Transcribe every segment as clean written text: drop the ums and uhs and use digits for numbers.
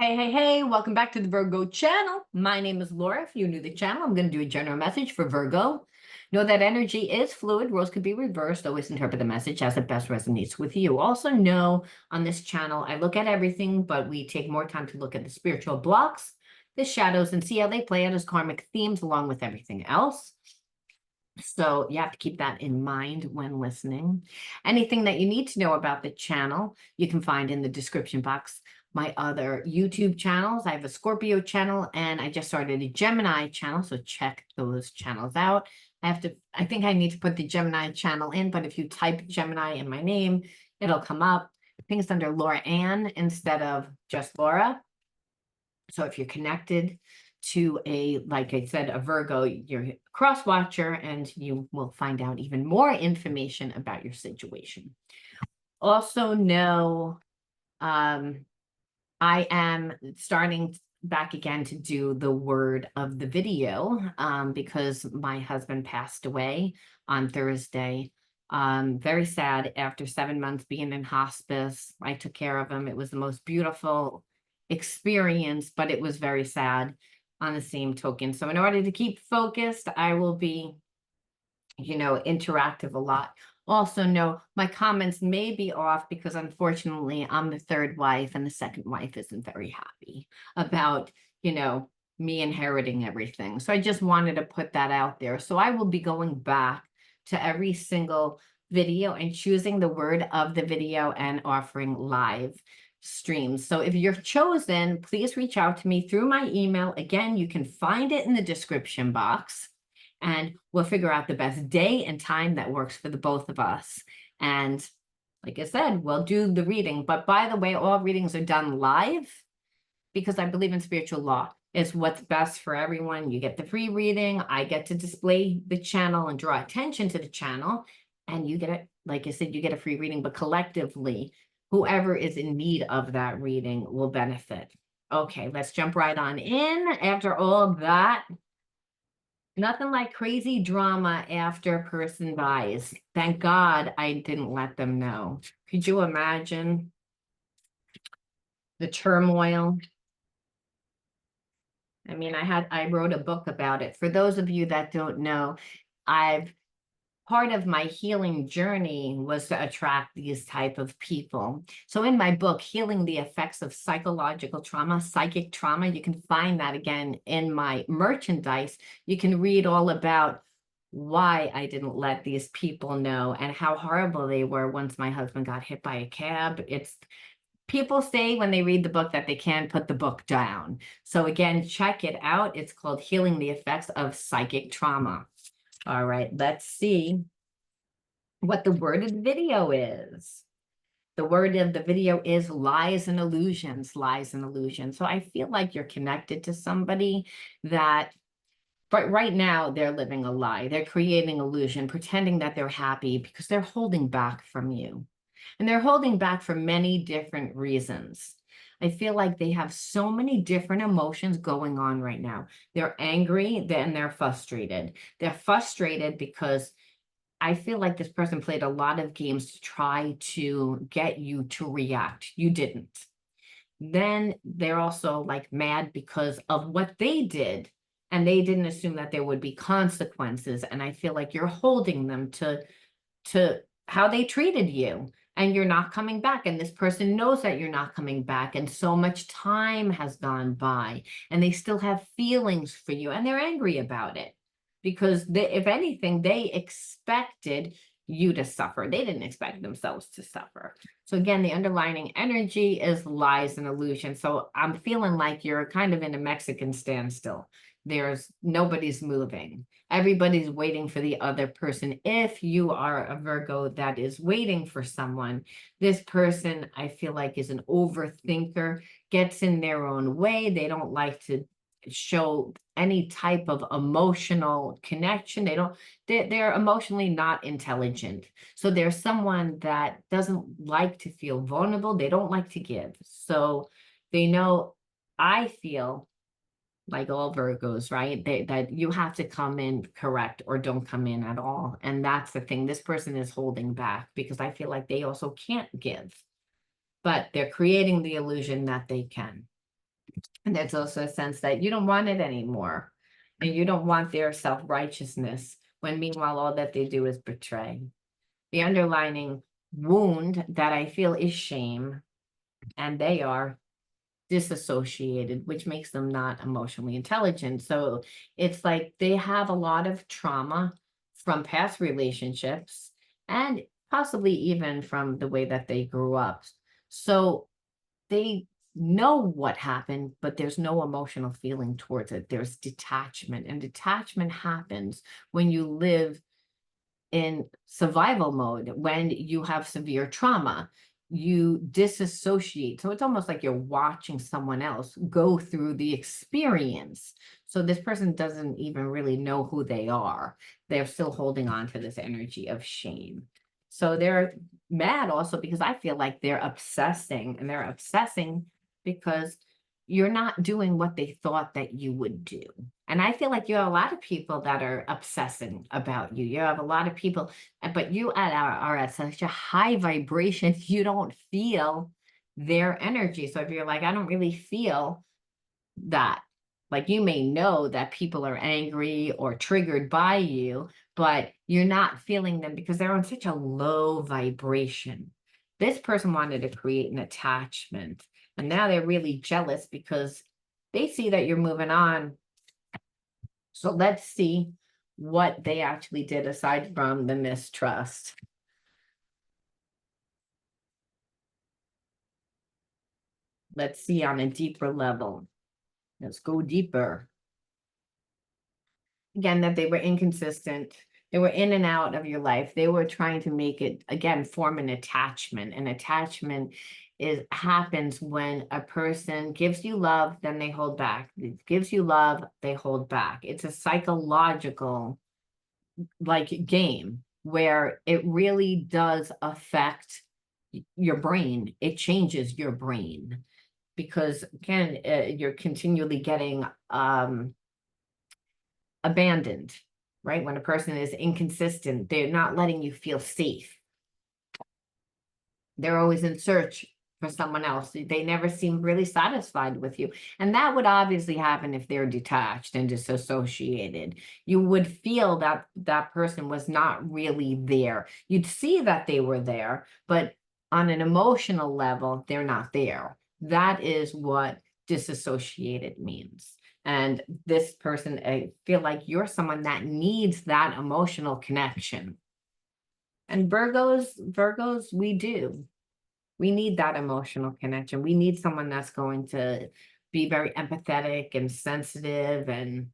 Hey, welcome back to the Virgo channel. My name is Laura. If you're new to the channel, I'm going to do a general message for Virgo. Know that energy is fluid. Roles could be reversed. Always interpret the message as it best resonates with you. Also know on this channel, I look at everything, but we take more time to look at the spiritual blocks, the shadows, and see how they play out as karmic themes along with everything else. So you have to keep that in mind when listening. Anything that you need to know about the channel, you can find in the description box. My other YouTube channels, I have a Scorpio channel and I just started a Gemini channel. So check those channels out. I think I need to put the Gemini channel in, but if you type Gemini in my name, it'll come up. I think it's under Laura Ann instead of just Laura. So if you're connected to like I said, a Virgo, you're a cross watcher and you will find out even more information about your situation. Also know I am starting back again to do the word of the video because my husband passed away on Thursday. Very sad after 7 months being in hospice. I took care of him. It was the most beautiful experience, but it was very sad on the same token. So in order to keep focused, I will be, interactive a lot. Also know my comments may be off because unfortunately I'm the third wife and the second wife isn't very happy about, me inheriting everything. So I just wanted to put that out there. So I will be going back to every single video and choosing the word of the video and offering live streams. So if you're chosen, please reach out to me through my email. Again, you can find it in the description box. And we'll figure out the best day and time that works for the both of us. And like I said, we'll do the reading. But by the way, all readings are done live because I believe in spiritual law. It's what's best for everyone. You get the free reading. I get to display the channel and draw attention to the channel. And you get it, like I said, you get a free reading, but collectively, whoever is in need of that reading will benefit. Okay, let's jump right on in. After all that, nothing like crazy drama after a person dies. Thank God I didn't let them know. Could you imagine the turmoil? I mean, I wrote a book about it. For those of you that don't know, part of my healing journey was to attract these type of people. So in my book, Healing the Effects of Psychological Trauma, Psychic Trauma, you can find that again in my merchandise. You can read all about why I didn't let these people know and how horrible they were once my husband got hit by a cab. People say when they read the book that they can't put the book down. So again, check it out. It's called Healing the Effects of Psychic Trauma. All right, let's see what the word of the video is. The word of the video is lies and illusions, lies and illusions. So I feel like you're connected to somebody that, but right now they're living a lie. They're creating illusion, pretending that they're happy because they're holding back from you. And they're holding back for many different reasons. I feel like they have so many different emotions going on right now. They're angry, then they're frustrated. They're frustrated because I feel like this person played a lot of games to try to get you to react. You didn't. Then they're also like mad because of what they did. And they didn't assume that there would be consequences. And I feel like you're holding them to how they treated you. And you're not coming back. And this person knows that you're not coming back. And so much time has gone by. And they still have feelings for you. And they're angry about it. Because if anything, they expected you to suffer. They didn't expect themselves to suffer. So again, the underlying energy is lies and illusion. So I'm feeling like you're kind of in a Mexican standstill. Nobody's moving. Everybody's waiting for the other person. If you are a Virgo that is waiting for someone, this person, I feel like, is an overthinker, gets in their own way. They don't like to show any type of emotional connection. They're emotionally not intelligent. So there's someone that doesn't like to feel vulnerable. They don't like to give. So they know, I feel like all Virgos, right? That you have to come in correct or don't come in at all. And that's the thing. This person is holding back because I feel like they also can't give, but they're creating the illusion that they can. And there's also a sense that you don't want it anymore. And you don't want their self-righteousness, when meanwhile all that they do is betray. The underlining wound that I feel is shame, and they are disassociated, which makes them not emotionally intelligent. So it's like they have a lot of trauma from past relationships and possibly even from the way that they grew up. So they know what happened, but there's no emotional feeling towards it. There's detachment, and detachment happens when you live in survival mode. When you have severe trauma, you disassociate. So it's almost like you're watching someone else go through the experience. So this person doesn't even really know who they are. They're still holding on to this energy of shame. So they're mad also because I feel like they're obsessing, and they're obsessing because you're not doing what they thought that you would do. And I feel like you have a lot of people that are obsessing about you. You have a lot of people, but you are at such a high vibration, you don't feel their energy. So if you're like, I don't really feel that, like you may know that people are angry or triggered by you, but you're not feeling them because they're on such a low vibration. This person wanted to create an attachment, and now they're really jealous because they see that you're moving on. So let's see what they actually did aside from the mistrust. Let's see on a deeper level. Let's go deeper. Again, that they were inconsistent. They were in and out of your life. They were trying to make it, again, form an attachment. An attachment happens when a person gives you love, then they hold back. It gives you love, they hold back. It's a psychological like game where it really does affect your brain. It changes your brain because again, you're continually getting abandoned, right? When a person is inconsistent, they're not letting you feel safe. They're always in search for someone else. They never seem really satisfied with you. And that would obviously happen if they're detached and disassociated. You would feel that that person was not really there. You'd see that they were there, but on an emotional level, they're not there. That is what disassociated means. And this person, I feel like you're someone that needs that emotional connection. And Virgos, we do. We need that emotional connection. We need someone that's going to be very empathetic and sensitive and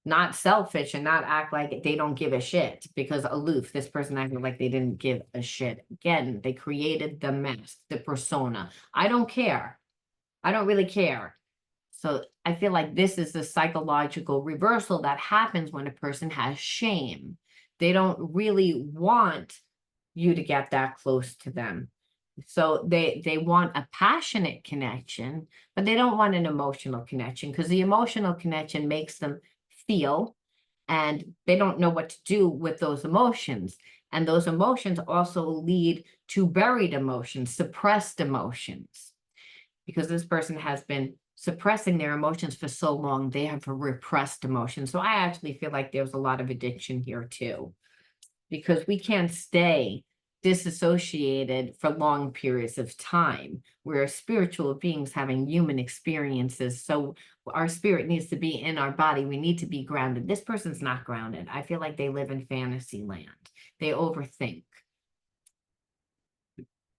not selfish and not act like they don't give a shit, because aloof, this person acted like they didn't give a shit. Again, they created the mask, the persona. I don't care. I don't really care. So I feel like this is the psychological reversal that happens when a person has shame. They don't really want you to get that close to them. So they want a passionate connection, but they don't want an emotional connection, because the emotional connection makes them feel, and they don't know what to do with those emotions. And those emotions also lead to buried emotions, suppressed emotions, because this person has been suppressing their emotions for so long, they have a repressed emotion. So I actually feel like there's a lot of addiction here too, because we can't stay disassociated for long periods of time. We're spiritual beings having human experiences. So our spirit needs to be in our body. We need to be grounded. This person's not grounded. I feel like they live in fantasy land. They overthink.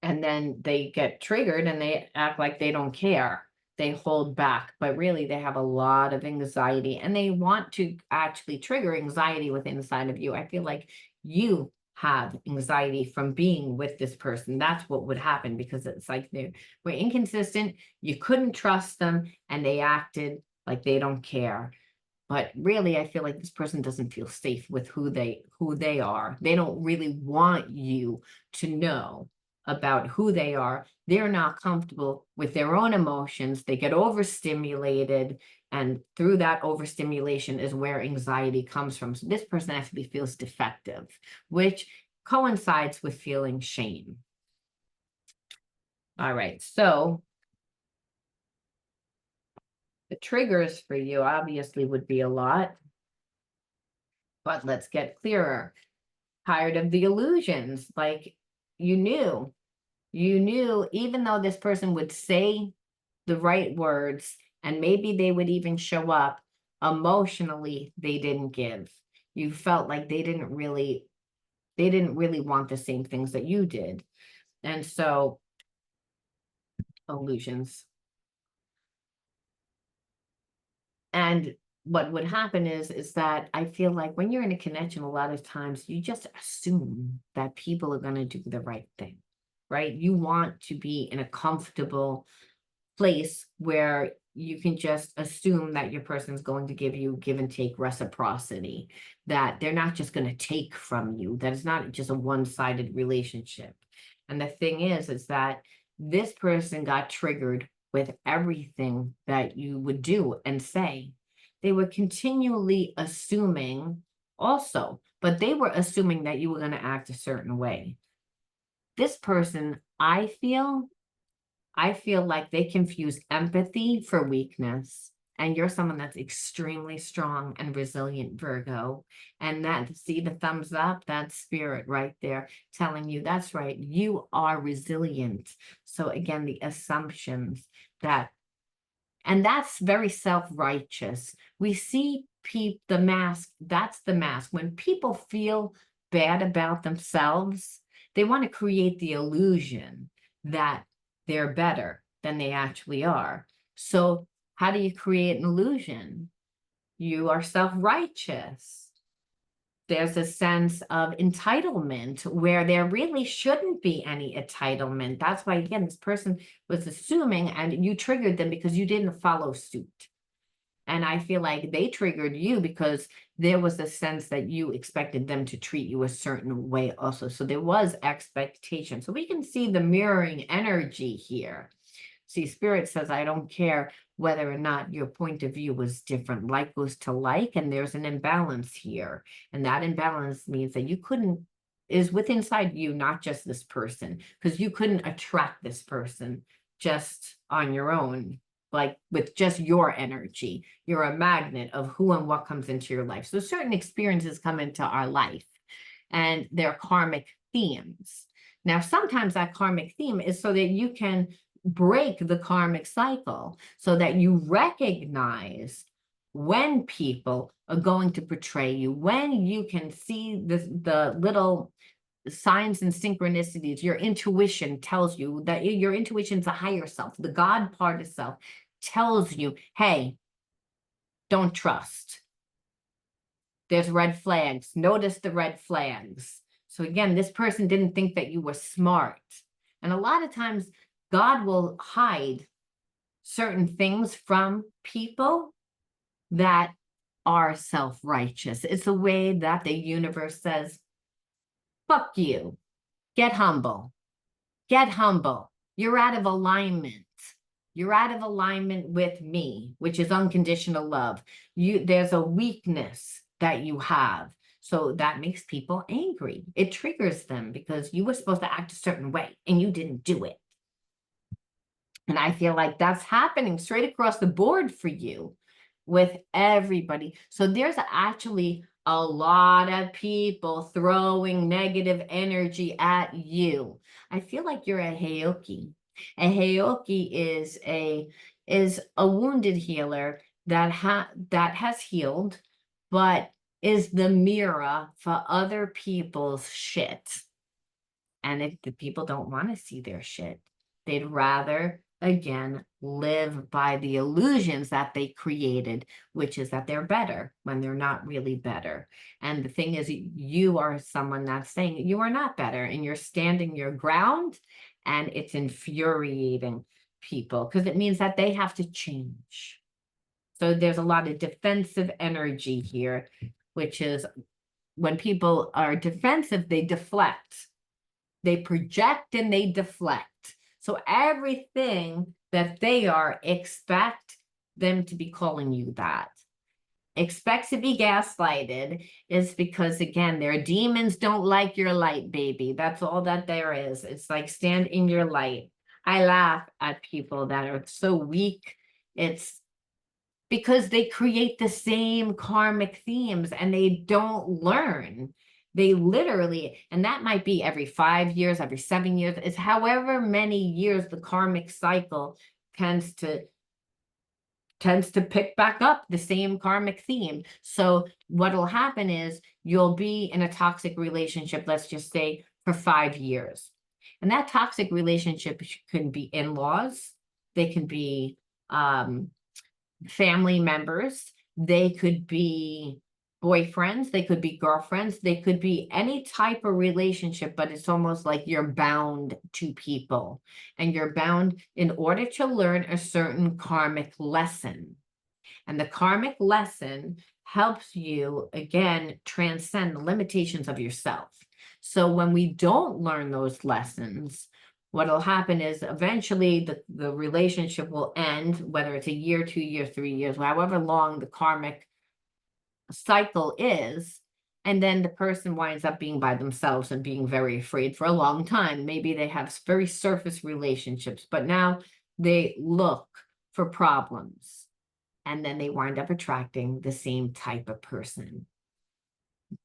And then they get triggered and they act like they don't care. They hold back, but really they have a lot of anxiety, and they want to actually trigger anxiety within inside of you. I feel like you have anxiety from being with this person. That's what would happen, because it's like they were inconsistent. You couldn't trust them, and they acted like they don't care. But really, I feel like this person doesn't feel safe with who they are. They don't really want you to know about who they are. They're not comfortable with their own emotions. They get overstimulated, and through that overstimulation is where anxiety comes from. So this person actually feels defective, which coincides with feeling shame. All right, so The triggers for you obviously would be a lot, but let's get clearer. Tired of the illusions, like you knew, you knew, even though this person would say the right words and maybe they would even show up, emotionally, they didn't give. You felt like they didn't really want the same things that you did. And so, illusions. And what would happen is that I feel like when you're in a connection, a lot of times you just assume that people are going to do the right thing, right? You want to be in a comfortable place where you can just assume that your person's going to give you give and take reciprocity, that they're not just going to take from you, that it's not just a one-sided relationship. And the thing is that this person got triggered with everything that you would do and say. They were continually assuming also, but they were assuming that you were going to act a certain way. This person, I feel like they confuse empathy for weakness. And you're someone that's extremely strong and resilient, Virgo. And that, see the thumbs up, that's spirit right there telling you that's right, you are resilient. So again, the assumptions that, and that's very self-righteous. We see the mask, that's the mask. When people feel bad about themselves, they want to create the illusion that they're better than they actually are. So how do you create an illusion? You are self-righteous. There's a sense of entitlement where there really shouldn't be any entitlement. That's why, again, this person was assuming and you triggered them because you didn't follow suit. And I feel like they triggered you because there was a sense that you expected them to treat you a certain way also. So there was expectation. So we can see the mirroring energy here. See, Spirit says, I don't care whether or not your point of view was different. Like goes to like, and there's an imbalance here. And that imbalance means that you couldn't, is within inside you, not just this person, because you couldn't attract this person just on your own, like with just your energy. You're a magnet of who and what comes into your life. So certain experiences come into our life and they're karmic themes. Now, sometimes that karmic theme is so that you can break the karmic cycle, so that you recognize when people are going to betray you, when you can see the little signs and synchronicities. Your intuition tells you that your intuition's a higher self, the God part of self tells you, hey, don't trust. There's red flags. Notice the red flags. So again, this person didn't think that you were smart. And a lot of times God will hide certain things from people that are self-righteous. It's a way that the universe says, fuck you, get humble, get humble. You're out of alignment. You're out of alignment with me, which is unconditional love. There's a weakness that you have. So that makes people angry. It triggers them because you were supposed to act a certain way and you didn't do it. And I feel like that's happening straight across the board for you with everybody. So there's actually a lot of people throwing negative energy at you. I feel like you're a Heoki. A Heoki is a wounded healer that has healed, but is the mirror for other people's shit. And if the people don't want to see their shit, they'd rather, again, live by the illusions that they created, which is that they're better when they're not really better. And the thing is, you are someone that's saying you are not better and you're standing your ground, and it's infuriating people because it means that they have to change. So there's a lot of defensive energy here, which is when people are defensive, they deflect. They project and they deflect. So everything that they are, expect them to be calling you that. Expect to be gaslighted is because, again, their demons don't like your light, baby. That's all that there is. It's like stand in your light. I laugh at people that are so weak. It's because they create the same karmic themes and they don't learn. They literally, and that might be every 5 years, every 7 years, it's however many years the karmic cycle tends to pick back up the same karmic theme. So what'll happen is you'll be in a toxic relationship, let's just say for 5 years. And that toxic relationship can be in-laws, they can be family members, they could be boyfriends, they could be girlfriends, they could be any type of relationship, but it's almost like you're bound to people and you're bound in order to learn a certain karmic lesson. And the karmic lesson helps you, again, transcend the limitations of yourself. So when we don't learn those lessons, what'll happen is eventually the relationship will end, whether it's a year, 2 years, 3 years, however long the karmic cycle is. And then the person winds up being by themselves and being very afraid for a long time. Maybe they have very surface relationships, but now they look for problems. And then they wind up attracting the same type of person.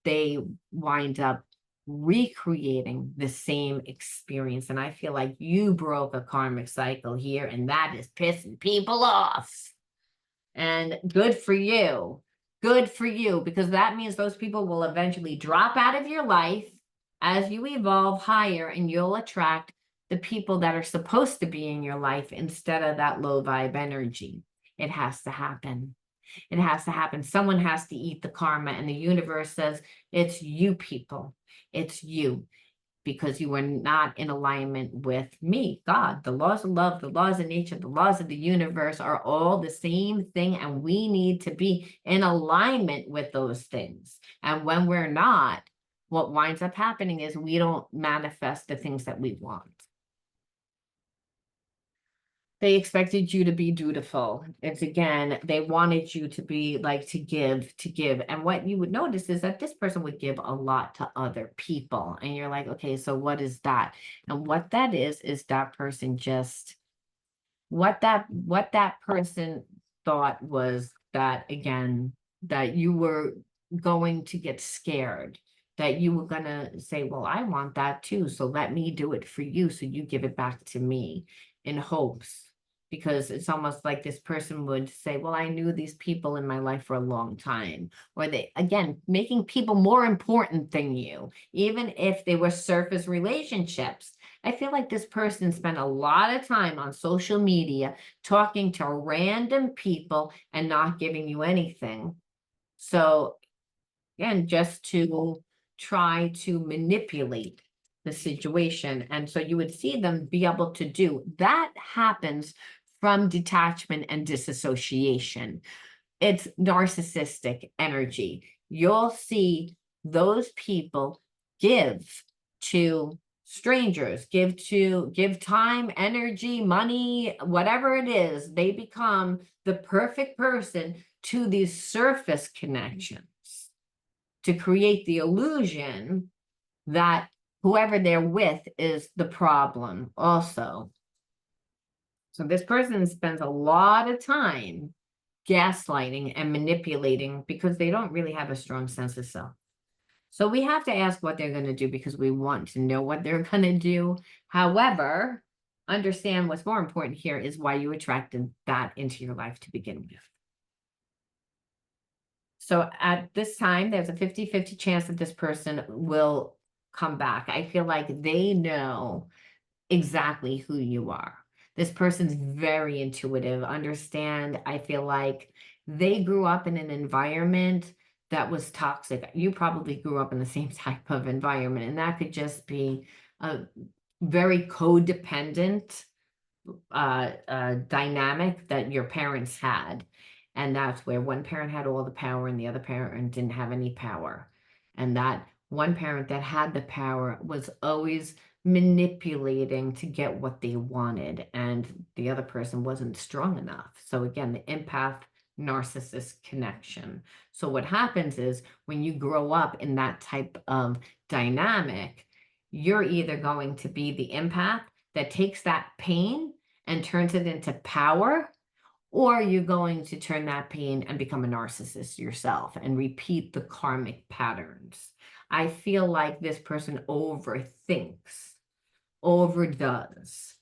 They wind up recreating the same experience. And I feel like you broke a karmic cycle here, and that is pissing people off. And good for you. Good for you, because that means those people will eventually drop out of your life as you evolve higher, and you'll attract the people that are supposed to be in your life instead of that low vibe energy. It has to happen. It has to happen. Someone has to eat the karma, and the universe says, it's you people. It's you, because you are not in alignment with me, God. The laws of love, the laws of nature, the laws of the universe are all the same thing, and we need to be in alignment with those things. And when we're not, what winds up happening is we don't manifest the things that we want. They expected you to be dutiful. It's again, they wanted you to be like to give. And what you would notice is that this person would give a lot to other people. And you're like, okay, so what is that? And what that is that person just what that person thought was that, again, that you were going to get scared, that you were gonna say, well, I want that too, so let me do it for you, so you give it back to me, in hopes, because it's almost like this person would say, well, I knew these people in my life for a long time, or they, again, making people more important than you, even if they were surface relationships. I feel like this person spent a lot of time on social media talking to random people and not giving you anything. So again, just to try to manipulate the situation. And so you would see them be able to do that. Happens from detachment and disassociation. It's narcissistic energy. You'll see those people give to strangers, give time, energy, money, whatever it is. They become the perfect person to these surface connections to create the illusion that whoever they're with is the problem also. So this person spends a lot of time gaslighting and manipulating because they don't really have a strong sense of self. So we have to ask what they're going to do because we want to know what they're going to do. However, understand what's more important here is why you attracted that into your life to begin with. So at this time, there's a 50-50 chance that this person will come back. I feel like they know exactly who you are. This person's very intuitive, understand. I feel like they grew up in an environment that was toxic. You probably grew up in the same type of environment, and that could just be a very codependent dynamic that your parents had. And that's where one parent had all the power and the other parent didn't have any power. And that one parent that had the power was always manipulating to get what they wanted, and the other person wasn't strong enough. So again, the empath narcissist connection. So what happens is when you grow up in that type of dynamic, you're either going to be the empath that takes that pain and turns it into power, or you're going to turn that pain and become a narcissist yourself and repeat the karmic patterns. I feel like this person overthinks, overdoes.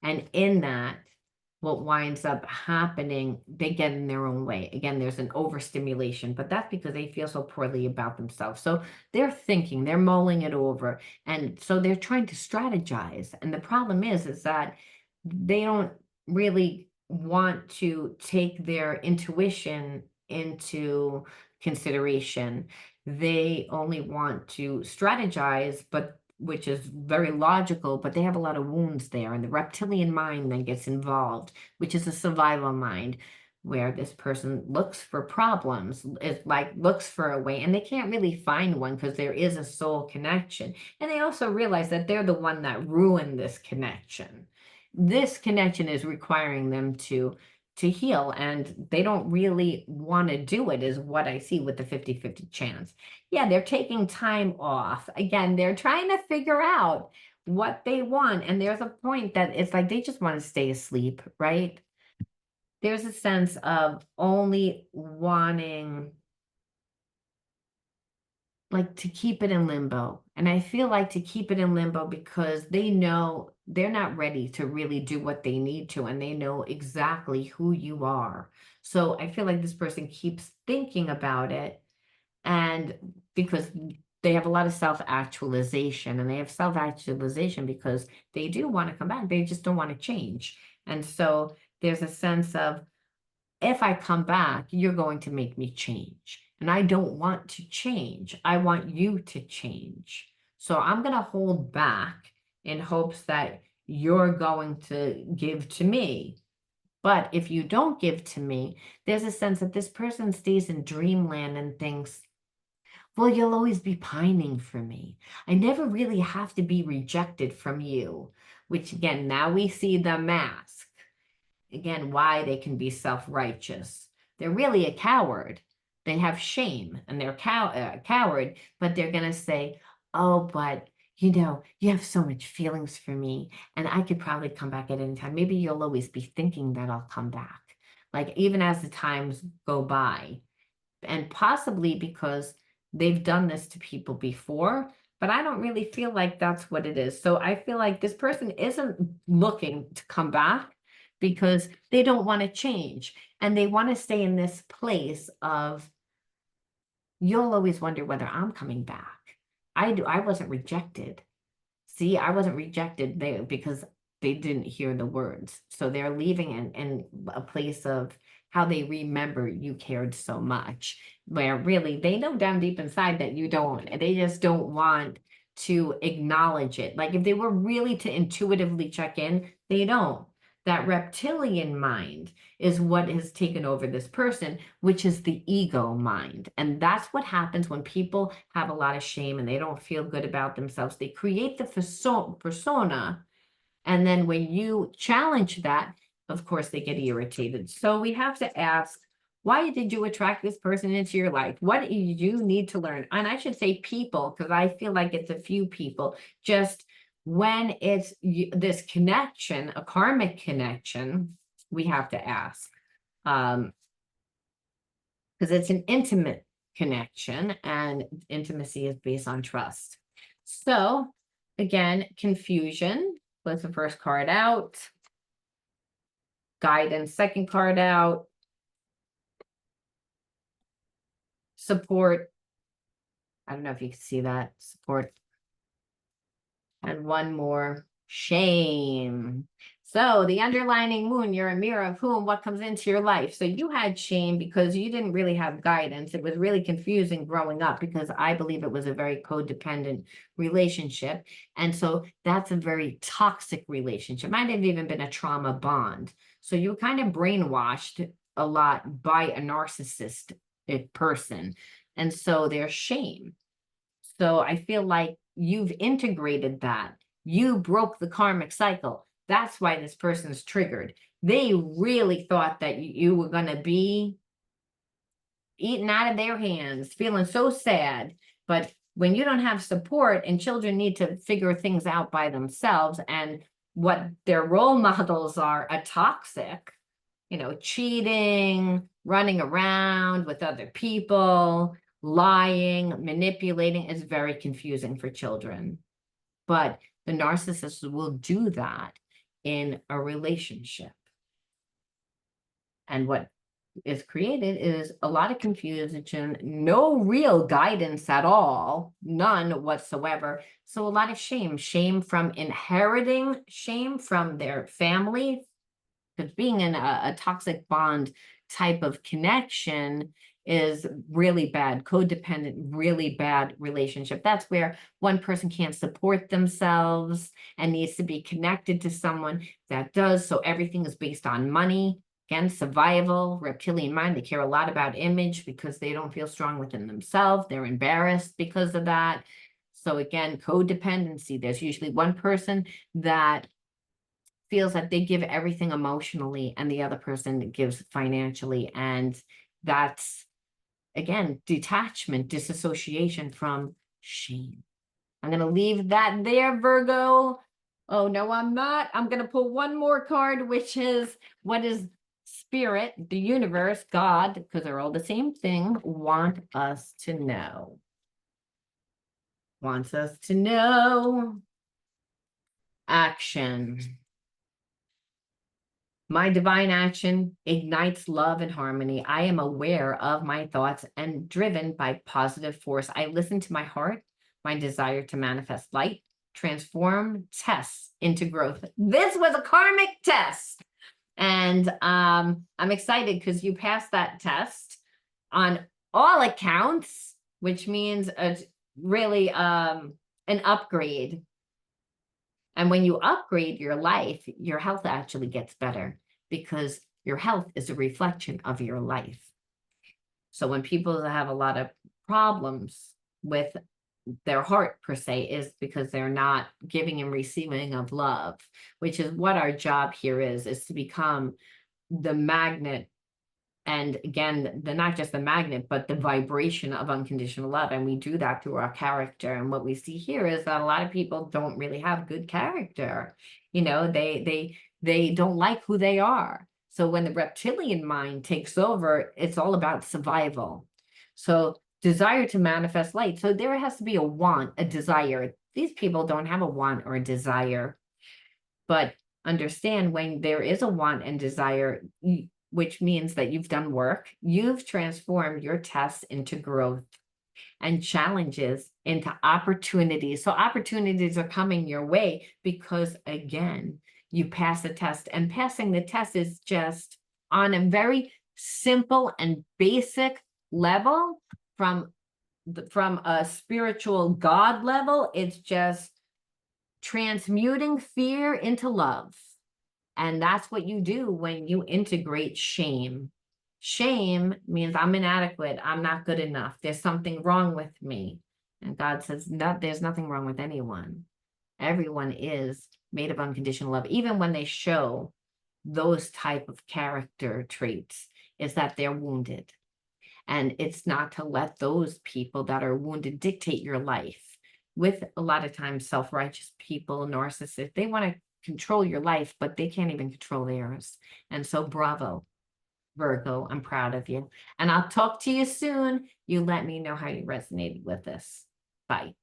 And in that, what winds up happening, they get in their own way. Again, there's an overstimulation, but that's because they feel so poorly about themselves. So they're thinking, they're mulling it over. And so they're trying to strategize. And the problem is that they don't really want to take their intuition into consideration. They only want to strategize, but which is very logical, but they have a lot of wounds there. And the reptilian mind then gets involved, which is a survival mind, where this person looks for problems, is like looks for a way, and they can't really find one because there is a soul connection. And they also realize that they're the one that ruined this connection. This connection is requiring them to heal, and they don't really want to do it, is what I see with the 50-50 chance. Yeah, they're taking time off. Again, they're trying to figure out what they want. And there's a point that it's like they just want to stay asleep, right? There's a sense of only wanting like to keep it in limbo. And I feel like to keep it in limbo because they know they're not ready to really do what they need to, and they know exactly who you are. So I feel like this person keeps thinking about it, and because they have a lot of self-actualization, and they have self-actualization because they do want to come back, they just don't want to change. And so there's a sense of, if I come back, you're going to make me change. And I don't want to change. I want you to change. So I'm going to hold back in hopes that you're going to give to me. But if you don't give to me, there's a sense that this person stays in dreamland and thinks, well, you'll always be pining for me. I never really have to be rejected from you, which again, now we see the mask. Again, why they can be self-righteous. They're really a coward. They have shame and they're coward, but they're going to say, oh, but you have so much feelings for me, and I could probably come back at any time. Maybe you'll always be thinking that I'll come back. Like even as the times go by, and possibly because they've done this to people before, but I don't really feel like that's what it is. So I feel like this person isn't looking to come back because they don't want to change, and they want to stay in this place of, you'll always wonder whether I'm coming back. I wasn't rejected. See, I wasn't rejected there because they didn't hear the words. So they're leaving in a place of how they remember you cared so much, where really they know down deep inside that you don't, and they just don't want to acknowledge it. Like if they were really to intuitively check in, they don't. That reptilian mind is what has taken over this person, which is the ego mind. And that's what happens when people have a lot of shame and they don't feel good about themselves. They create the persona. And then when you challenge that, of course, they get irritated. So we have to ask, why did you attract this person into your life? What do you need to learn? And I should say people, because I feel like it's a few people. Just when it's this connection, a karmic connection, we have to ask. Because it's an intimate connection, and intimacy is based on trust. So again, confusion was the first card out. Guidance, second card out. Support. I don't know if you can see that. Support. And one more. Shame. So the underlining moon, you're a mirror of whom, what comes into your life. So you had shame because you didn't really have guidance. It was really confusing growing up because I believe it was a very codependent relationship. And so that's a very toxic relationship. Might have even been a trauma bond. So you were kind of brainwashed a lot by a narcissist person. And so there's shame. So I feel like you've integrated that. You broke the karmic cycle. That's why this person's triggered. They really thought that you were going to be eaten out of their hands, feeling so sad. But when you don't have support and children need to figure things out by themselves, and what their role models are toxic, cheating, running around with other people, lying, manipulating is very confusing for children. But the narcissist will do that in a relationship. And what is created is a lot of confusion, no real guidance at all, none whatsoever. So a lot of shame from inheriting shame from their family, because being in a toxic bond type of connection is really bad, codependent, really bad relationship. That's where one person can't support themselves and needs to be connected to someone that does. So everything is based on money. Again, survival, reptilian mind, they care a lot about image because they don't feel strong within themselves. They're embarrassed because of that. So again, codependency, there's usually one person that feels that they give everything emotionally and the other person gives financially. And that's, again, detachment, disassociation from shame. I'm going to leave that there, Virgo. Oh, no, I'm not. I'm going to pull one more card, which is what is spirit, the universe, God, because they're all the same thing, want us to know. Wants us to know. Action. My divine action ignites love and harmony. I am aware of my thoughts and driven by positive force. I listen to my heart, my desire to manifest light, transform tests into growth. This was a karmic test. And I'm excited because you passed that test on all accounts, which means really an upgrade. And when you upgrade your life, your health actually gets better because your health is a reflection of your life. So when people have a lot of problems with their heart per se is because they're not giving and receiving of love, which is what our job here is to become the magnet. And again, not just the magnet, but the vibration of unconditional love. And we do that through our character. And what we see here is that a lot of people don't really have good character. They don't like who they are. So when the reptilian mind takes over, it's all about survival. So desire to manifest light. So there has to be a want, a desire. These people don't have a want or a desire. But understand when there is a want and desire, which means that you've done work, you've transformed your tests into growth and challenges into opportunities. So opportunities are coming your way because, again, you pass the test. And passing the test is just on a very simple and basic level from a spiritual God level. It's just transmuting fear into love. And that's what you do when you integrate shame. Shame means I'm inadequate. I'm not good enough. There's something wrong with me. And God says, no, there's nothing wrong with anyone. Everyone is made of unconditional love. Even when they show those type of character traits, is that they're wounded. And it's not to let those people that are wounded dictate your life. With a lot of times self-righteous people, narcissists, they want to control your life, but they can't even control theirs. And so bravo, Virgo, I'm proud of you. And I'll talk to you soon. You let me know how you resonated with this. Bye.